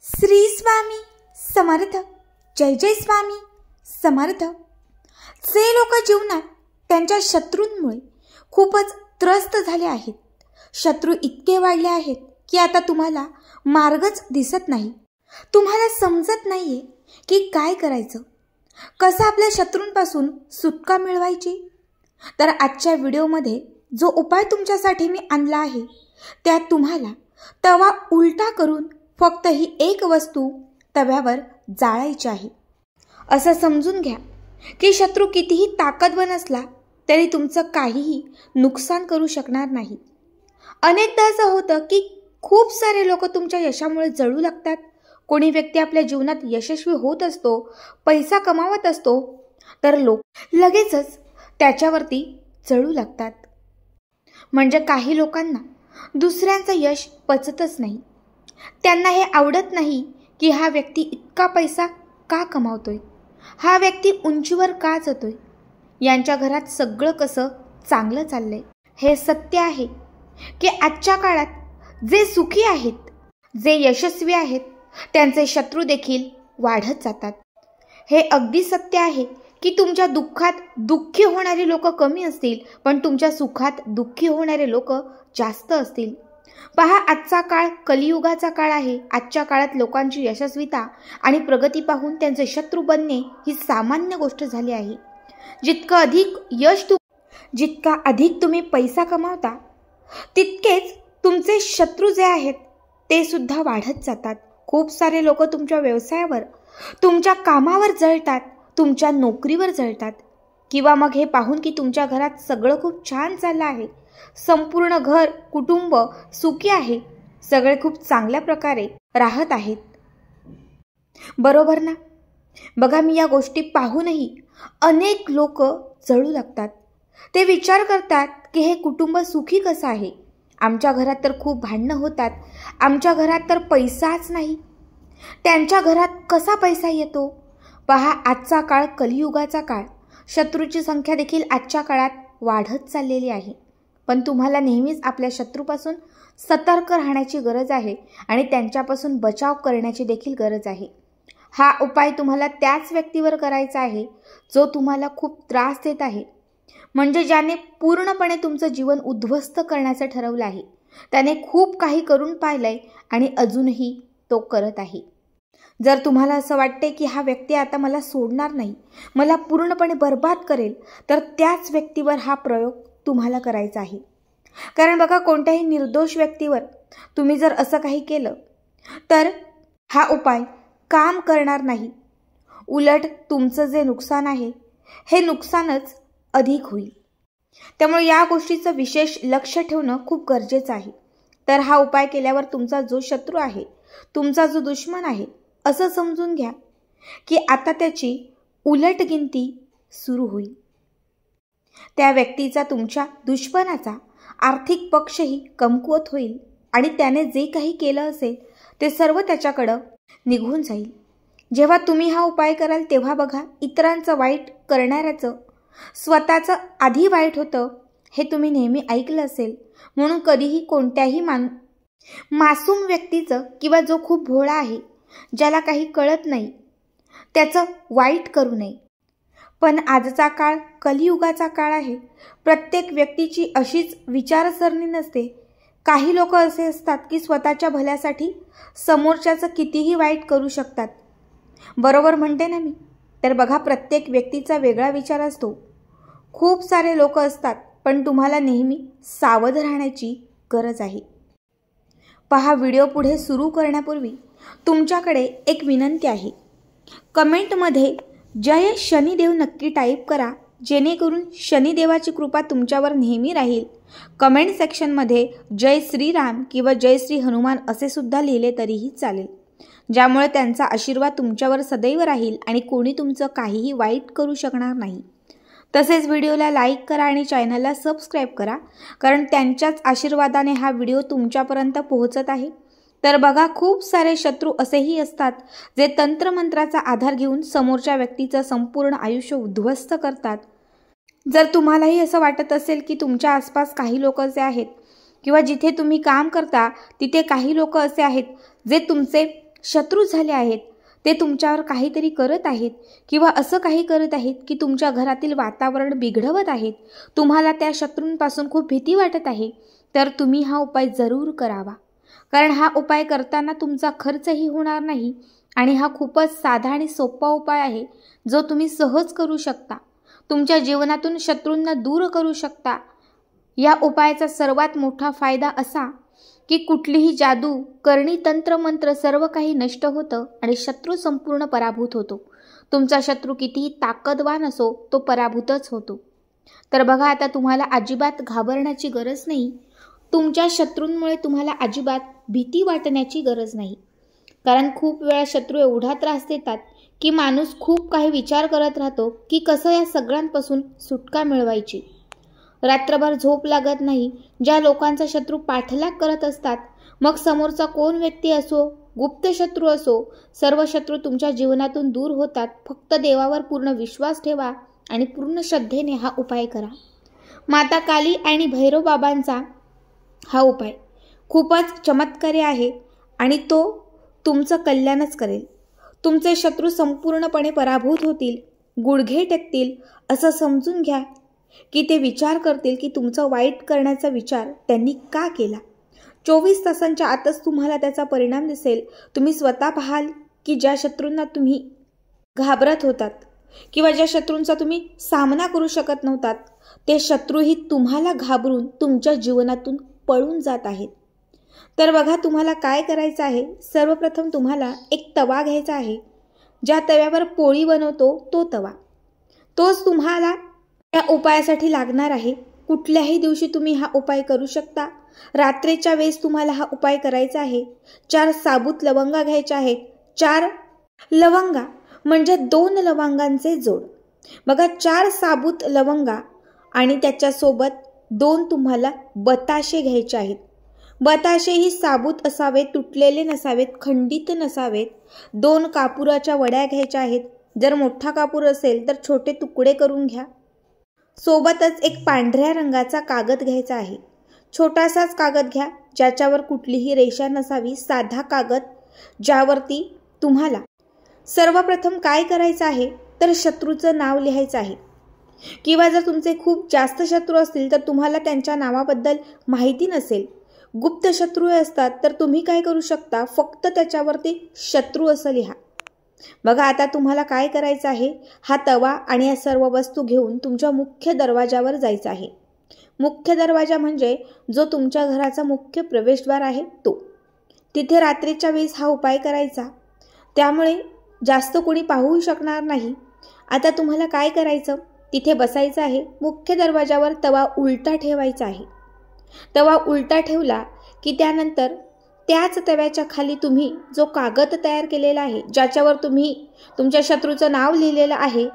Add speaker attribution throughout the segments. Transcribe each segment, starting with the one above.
Speaker 1: श्री स्वामी समर्थ. जय जय स्वामी समर्थ. जे लोक जीवनात त्यांच्या शत्रूंमुळे खूपच त्रस्त झाले आहेत, शत्रू इतके वाढले आहेत की आता तुम्हाला मार्गच दिसत नाही. तुम्हाला समजत नाहीये की काय करायचं, कसं आपल्या शत्रूंपासून सुटका मिळवायची. तर आजच्या व्हिडिओमध्ये जो उपाय तुमच्यासाठी मी आणला आहे त्यात तुम्हाला तवा उलटा करून फक्त ही एक वस्तू तव्यावर जाळायची आहे. असं समजून घ्या की शत्रू कितीही ताकदवान असला तरी तुमचं काहीही नुकसान करू शकणार नाही. अनेकदा असं होतं की खूप सारे लोक तुमच्या यशामुळे जळू लागतात. कोणी व्यक्ती आपल्या जीवनात यशस्वी होत असतो, पैसा कमावत असतो, तर लोक लगेचच त्याच्यावरती जळू लागतात. म्हणजे काही लोकांना दुसऱ्यांचं यश पचतच नाही. त्यांना हे आवडत नाही की हा व्यक्ती इतका पैसा का कमावतोय, हा व्यक्ती उंचीवर का जातोय, यांच्या घरात सगळं कसं चांगलं चाललंय. हे सत्य आहे की आजच्या काळात जे सुखी आहेत, जे यशस्वी आहेत, त्यांचे शत्रू देखील वाढत जातात. हे अगदी सत्य आहे की तुमच्या दुःखात दुःखी होणारी लोक कमी असतील, पण तुमच्या सुखात दुःखी होणारे लोक जास्त असतील. पहा, आजचा काळ कलियुगाचा काळ आहे. आजच्या काळात लोकांची यशस्वीता आणि प्रगती पाहून त्यांचे शत्रू बनणे ही सामान्य गोष्ट झाली आहे. जितका अधिक तुम्ही पैसा कमावता तितकेच तुमचे शत्रू जे आहेत ते सुद्धा वाढत जातात. खूप सारे लोक तुमच्या व्यवसायावर, तुमच्या कामावर जळतात, तुमच्या नोकरीवर जळतात. किंवा मग हे पाहून की तुमच्या घरात सगळं खूप छान चाललं आहे, संपूर्ण घर कुटुंब सुखी आहे, सगळे खूप चांगल्या प्रकारे राहत आहेत. बरोबर ना? बघा, मी या गोष्टी पाहूनही अनेक लोक जळू लागतात. ते विचार करतात की हे कुटुंब सुखी कसं आहे, आमच्या घरात तर खूप भांडणं होतात, आमच्या घरात तर पैसाच नाही, त्यांच्या घरात कसा पैसा येतो. पहा, आजचा काळ कलियुगाचा काळ, शत्रूची संख्या देखील आजच्या काळात वाढत चाललेली आहे. पण तुम्हाला नेहमीच आपल्या शत्रूपासून सतर्क राहण्याची गरज आहे आणि त्यांच्यापासून बचाव करण्याची देखील गरज आहे. हा उपाय तुम्हाला त्याच व्यक्तीवर करायचा आहे जो तुम्हाला खूप त्रास देत आहे, म्हणजे ज्याने पूर्णपणे तुमचं जीवन उद्ध्वस्त करण्याचं ठरवलं आहे. त्याने खूप काही करून पाहिलंय आणि अजूनही तो करत आहे. जर तुम्हाला असं वाटते की हा व्यक्ती आता मला सोडणार नाही, मला पूर्णपणे बर्बाद करेल, तर त्याच व्यक्तीवर हा प्रयोग तुम्हाला करायचा आहे. कारण बघा, कोणत्याही निर्दोष व्यक्तीवर तुम्ही जर असं काही केलं तर हा उपाय काम करणार नाही. उलट तुमचं जे नुकसान आहे हे नुकसानच अधिक होईल. त्यामुळे या गोष्टीचं विशेष लक्ष ठेवणं खूप गरजेचं आहे. तर हा उपाय केल्यावर तुमचा जो शत्रू आहे, तुमचा जो दुश्मन आहे, असं समजून घ्या की आता त्याची उलट गिनती सुरू होईल. त्या व्यक्तीचा, तुमच्या दुश्मनाचा आर्थिक पक्षही कमकुवत होईल आणि त्याने जे काही केलं असेल ते सर्व त्याच्याकडं निघून जाईल. जेव्हा तुम्ही हा उपाय कराल तेव्हा बघा, इतरांचं वाईट करणाऱ्याचं स्वतःचं आधी वाईट होतं हे तुम्ही नेहमी ऐकलं असेल. म्हणून कधीही कोणत्याही मासूम व्यक्तीचं किंवा जो खूप भोळा आहे, ज्याला काही कळत नाही, त्याचं वाईट करू नये. पण आजचा काळ कलियुगाचा काळ आहे. प्रत्येक व्यक्तीची अशीच विचारसरणी नसते. काही लोक असे असतात की स्वतःच्या भल्यासाठी समोरच्याचं कितीही वाईट करू शकतात. बरोबर म्हणते ना मी? तर बघा, प्रत्येक व्यक्तीचा वेगळा विचार असतो. खूप सारे लोक असतात, पण तुम्हाला नेहमी सावध राहण्याची गरज आहे. पहा, व्हिडिओ पुढे सुरू करण्यापूर्वी तुमच्याकडे एक विनंती आहे. कमेंटमध्ये जय शनिदेव नक्की टाईप करा, जेणेकरून शनिदेवाची कृपा तुमच्यावर नेहमी राहील. कमेंट सेक्शनमध्ये जय श्रीराम किंवा जय श्री हनुमान असे सुद्धा लिहिले तरीही चालेल, ज्यामुळे त्यांचा आशीर्वाद तुमच्यावर सदैव राहील आणि कोणी तुमचं काहीही वाईट करू शकणार नाही. तसेच व्हिडिओला लाईक करा आणि चॅनलला सबस्क्राईब करा, कारण त्यांच्याच आशीर्वादाने हा व्हिडिओ तुमच्यापर्यंत पोहोचत आहे. तर बघा, खूप सारे शत्रू असेही असतात जे तंत्रमंत्राचा आधार घेऊन समोरच्या व्यक्तीचं संपूर्ण आयुष्य उद्ध्वस्त करतात. जर तुम्हालाही असं वाटत असेल की तुमच्या आसपास काही लोक असे आहेत किंवा जिथे तुम्ही काम करता तिथे काही लोक असे आहेत जे तुमचे शत्रू झाले आहेत, ते तुमच्यावर काहीतरी करत आहेत किंवा असं काही करत आहेत की तुमच्या घरातील वातावरण बिघडवत आहेत, तुम्हाला त्या शत्रूंपासून खूप भीती वाटत आहे, तर तुम्ही हा उपाय जरूर करावा. कारण हा उपाय करताना तुमचा खर्चही होणार नाही आणि हा खूपच साधा आणि सोपा उपाय आहे, जो तुम्ही सहज करू शकता. तुमच्या जीवनातून शत्रूंना दूर करू शकता. या उपायाचा सर्वात मोठा फायदा असा की कुठलीही जादू, करणी, तंत्र, मंत्र सर्व काही नष्ट होतं आणि शत्रू संपूर्ण पराभूत होतो. तुमचा शत्रू कितीही ताकदवान असो, तो पराभूतच होतो. तर बघा, आता तुम्हाला अजिबात घाबरण्याची गरज नाही. तुमच्या शत्रूंमुळे तुम्हाला अजिबात भीती वाटण्याची गरज नाही. कारण खूप वेळा शत्रू एवढा त्रास देतात की माणूस खूप काही विचार करत राहतो की कसं या सगळ्यांपासून सुटका मिळवायची. रात्रभर झोप लागत नाही. ज्या लोकांचा शत्रू पाठलाग करत असतात, मग समोरचा कोण व्यक्ती असो, गुप्त शत्रू असो, सर्व शत्रू तुमच्या जीवनातून दूर होतात. फक्त देवावर पूर्ण विश्वास ठेवा आणि पूर्ण श्रद्धेने हा उपाय करा. माता काली आणि भैरव बाबांचा हा उपाय खूपच चमत्कारी आहे आणि तो तुमचं कल्याणच करेल. तुमचे शत्रू संपूर्णपणे पराभूत होतील, गुडघे टेकतील. असं समजून घ्या की ते विचार करतील की तुमचा वाईट करण्याचा विचार त्यांनी का केला. 24 तासांच्या आतच तुम्हाला त्याचा परिणाम दिसेल. तुम्ही स्वतः पाहाल की ज्या शत्रूंना तुम्ही घाबरत होतात किंवा ज्या शत्रूंचा तुम्ही सामना करू शकत नव्हतात, ते शत्रूही तुम्हाला घाबरून तुमच्या जीवनातून पळून जात आहेत. तर बघा, तुम्हाला काय करायचं आहे. सर्वप्रथम तुम्हाला एक तवा घ्यायचा आहे. ज्या तव्यावर पोळी बनवतो तो तवा, तोच तुम्हाला या उपायासाठी लागणार आहे. कुठल्याही दिवशी तुम्ही हा उपाय करू शकता. रात्रीच्या वेळेस तुम्हाला हा उपाय करायचा आहे. 4 साबूत लवंगा घ्यायच्या आहेत. 4 लवंगा म्हणजे 2 लवंगांचे जोड. बघा, 4 साबूत लवंगा आणि त्याच्यासोबत 2 तुम्हाला बताशे घ्यायचे आहेत. बताशे ही साबूत असावेत, तुटलेले नसावेत, खंडित नसावेत. 2 कापुराच्या वड्या घ्यायच्या आहेत. जर मोठा कापूर असेल तर छोटे तुकडे करून घ्या. सोबतच एक पांढऱ्या रंगाचा कागद घ्यायचा आहे. छोटासाच कागद घ्या, ज्याच्यावर कुठलीही रेषा नसावी. साधा कागद, ज्यावरती तुम्हाला सर्वप्रथम काय करायचं आहे तर शत्रूचं नाव लिहायचं आहे. किंवा जर तुमचे खूप जास्त शत्रू असतील तर तुम्हाला त्यांच्या नावाबद्दल माहिती नसेल, गुप्त शत्रू असतात, तर तुम्ही काय करू शकता, फक्त त्याच्यावरती शत्रू असं लिहा. बघा, आता तुम्हाला काय करायचं आहे. हा तवा आणि या सर्व वस्तू घेऊन तुमच्या मुख्य दरवाजावर जायचं आहे. मुख्य दरवाजा म्हणजे जो तुमच्या घराचा मुख्य प्रवेशद्वार आहे तो. तिथे रात्रीच्या वेळेस हा उपाय करायचा. त्यामुळे जास्त कोणी पाहू शकणार नाही. आता तुम्हाला काय करायचं, तिथे बसायचं आहे. मुख्य दरवाजावर तवा उलटा ठेवायचा आहे. तवा उलटा ठेवला की त्यानंतर त्याच तव्याच्या खाली तुम्ही जो कागद तयार केलेला आहे, ज्याच्यावर तुम्ही तुमच्या शत्रूचं नाव लिहिलेलं आहे,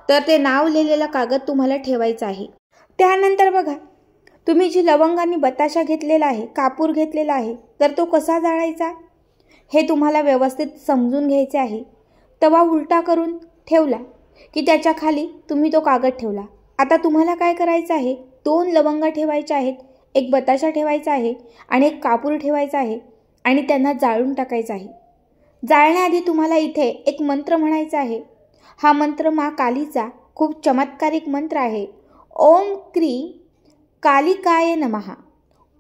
Speaker 1: तर ते नाव लिहिलेला कागद तुम्हाला ठेवायचा आहे. त्यानंतर बघा, तुम्ही जी लवंग आणि बताशा घेतलेला आहे, कापूर घेतलेला आहे, तर तो कसा जाळायचा हे तुम्हाला व्यवस्थित समजून घ्यायचे आहे. तवा उलटा करून ठेवला की त्याच्या खाली तुम्ही तो कागद ठेवला. आता तुम्हाला काय करायचं आहे, 2 लवंगा ठेवायच्या आहेत, एक बताशा ठेवायचा आहे आणि एक कापूर ठेवायचा आहे आणि त्यांना जाळून टाकायचं आहे. जाळण्याआधी तुम्हाला इथे एक मंत्र म्हणायचा आहे. हा मंत्र मा कालीचा खूप चमत्कारिक मंत्र आहे. ओम क्रीम कालिकाय नमः.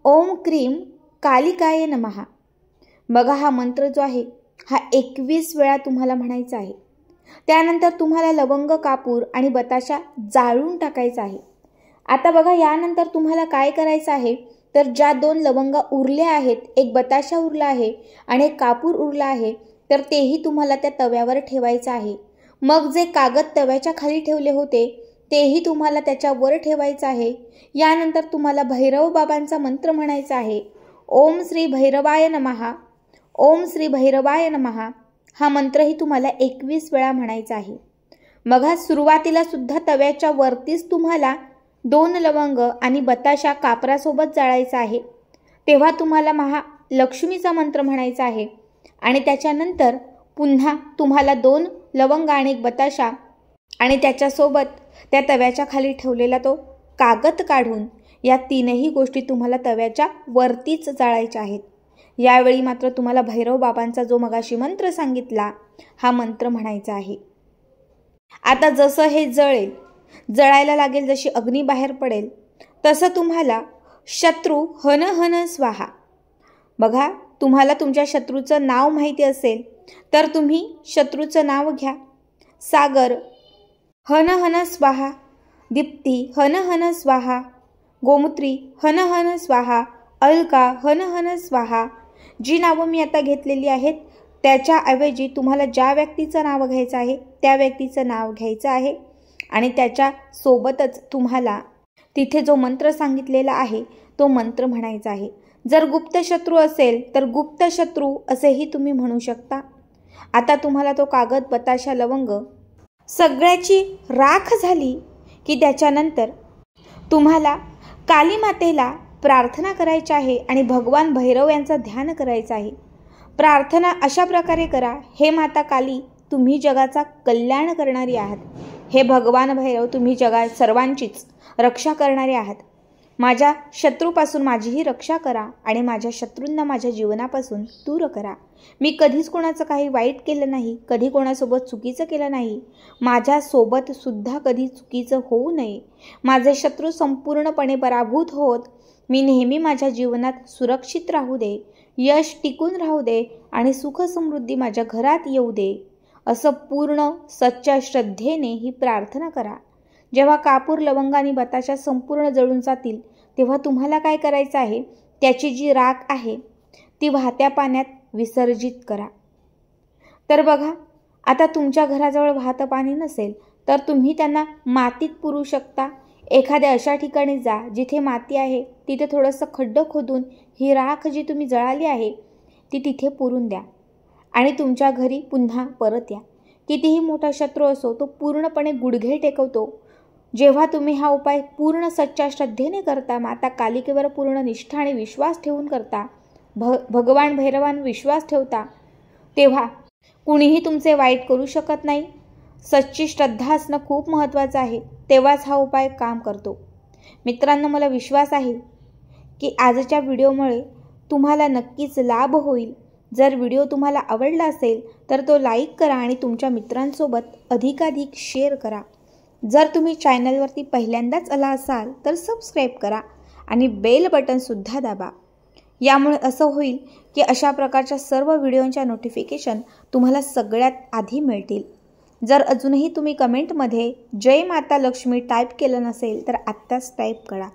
Speaker 1: ओम क्रीम कालिकाय नमः. बघा, हा मंत्र जो आहे हा 21 वेळा तुम्हाला म्हणायचा आहे. त्यानंतर तुम्हाला लवंग, कापूर आणि बताशा जाळून टाकायचा आहे. आता बघा, यानंतर तुम्हाला काय करायचं आहे तर ज्या 2 लवंगा उरल्या आहेत, एक बताशा उरला आहे आणि एक कापूर उरला आहे, तर तेही तुम्हाला त्या तव्यावर ठेवायचं आहे. मग जे कागद तव्याच्या खाली ठेवले होते तेही तुम्हाला त्याच्यावर ठेवायचं आहे. यानंतर तुम्हाला भैरव बाबांचा मंत्र म्हणायचा आहे. ओम श्री भैरवाय नमः. ओम श्री भैरवाय नमः. हा मंत्रही तुम्हाला 21 वेळा म्हणायचा आहे. मग हा सुरुवातीला सुद्धा तव्याच्या वरतीच तुम्हाला 2 लवंग आणि बताशा कापरासोबत जाळायचा आहे. तेव्हा तुम्हाला महालक्ष्मीचा मंत्र म्हणायचा आहे आणि त्याच्यानंतर पुन्हा तुम्हाला 2 लवंग आणि एक बताशा आणि त्याच्यासोबत त्या तव्याच्या खाली ठेवलेला तो कागद काढून या 3ही गोष्टी तुम्हाला तव्याच्या वरतीच जाळायच्या आहेत. यावेळी मात्र तुम्हाला भैरव बाबांचा जो मगाशी मंत्र सांगितला हा मंत्र म्हणायचा आहे। आता जसं हे जळेल, जळायला लागेल, जशी अग्नी बाहेर पडेल, तसं तुम्हाला शत्रू हन हन स्वाहा, बघा तुम्हाला तुमच्या शत्रूचं नाव माहिती असेल तर तुम्ही शत्रूचं नाव घ्या। सागर हन हन स्वाहा, दीप्ती हन हन स्वाहा, गोमूत्री हन हन स्वाहा, अलका हन हन स्वाहा। जी नावं मी आता घेतलेली आहेत त्याच्याऐवजी तुम्हाला ज्या व्यक्तीचं नाव घ्यायचं आहे त्या व्यक्तीचं नाव घ्यायचं आहे आणि त्याच्या सोबतच तुम्हाला तिथे जो मंत्र सांगितलेला आहे तो मंत्र म्हणायचा आहे। जर गुप्त शत्रू असेल तर गुप्त शत्रू असेही तुम्ही म्हणू शकता। आता तुम्हाला तो कागद, बताशा, लवंग सगळ्याची राख झाली की त्याच्यानंतर तुम्हाला काली मातेला प्रार्थना करायची आहे आणि भगवान भैरव यांचं ध्यान करायचं आहे। प्रार्थना अशा प्रकारे करा, हे माता काली तुम्ही जगाचा कल्याण करणारी आहात, हे भगवान भैरव तुम्ही जगात सर्वांचीच रक्षा करणारे आहात। माझ्या शत्रूपासून माझीही रक्षा करा आणि माझ्या शत्रूंना माझ्या जीवनापासून दूर करा। मी कधीच कोणाचं काही वाईट केलं नाही, कधी कोणासोबत चुकीचं केलं नाही, माझ्यासोबत सुद्धा कधी चुकीचं होऊ नये। माझे शत्रू संपूर्णपणे पराभूत होत मी नेहमी माझ्या जीवनात सुरक्षित राहू दे, यश टिकून राहू दे आणि सुख समृद्धी माझ्या घरात येऊ दे, असं पूर्ण सच्च्या श्रद्धेने ही प्रार्थना करा। जेव्हा कापूर, लवंग आणि बताशा संपूर्ण जळून जातील तेव्हा तुम्हाला काय करायचं आहे, त्याची जी राख आहे ती वाहत्या पाण्यात विसर्जित करा। तर बघा, आता तुमच्या घराजवळ वाहतं पाणी नसेल तर तुम्ही त्यांना मातीत पुरू शकता। एखाद्या अशा ठिकाणी जा जिथे माती आहे, तिथे थोडंसं खड्डं खोदून ही राख जी तुम्ही जळाली आहे ती तिथे पुरून द्या आणि तुमच्या घरी पुन्हा परत या। कितीही मोठा शत्रू असो तो पूर्णपणे गुडघे टेकवतो। जेव्हा तुम्ही हा उपाय पूर्ण सच्च्या श्रद्धेने करता, माता कालिकेवर पूर्ण निष्ठा आणि विश्वास ठेवून करता, भगवान भैरवांवर विश्वास ठेवता, तेव्हा कुणीही तुमचे वाईट करू शकत नाही। सच्ची श्रद्धा असणं खूप महत्त्वाचं आहे, तेव्हाच हा उपाय काम करतो। मित्रांनो, मला विश्वास आहे की आजच्या व्हिडिओमुळे तुम्हाला नक्कीच लाभ होईल। जर व्हिडिओ तुम्हाला आवडला असेल तर तो लाईक करा आणि तुमच्या मित्रांसोबत अधिकाधिक शेअर करा। जर तुम्ही चॅनलवरती पहिल्यांदाच आला असाल तर सबस्क्राईब करा आणि बेल बटनसुद्धा दाबा। यामुळे असं होईल की अशा प्रकारच्या सर्व व्हिडिओंच्या नोटिफिकेशन तुम्हाला सगळ्यात आधी मिळतील। जर अजूनही तुम्ही कमेंटमध्ये जय माता लक्ष्मी टाईप केलं नसेल तर आत्ताच टाईप करा।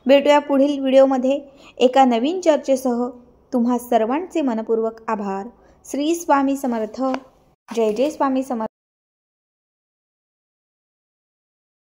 Speaker 1: भेटूया पुढील व्हिडिओमध्ये एका नवीन चर्चेसह। तुम्हा सर्वांचे मनपूर्वक आभार। श्री स्वामी समर्थ। जय जय स्वामी समर्थ।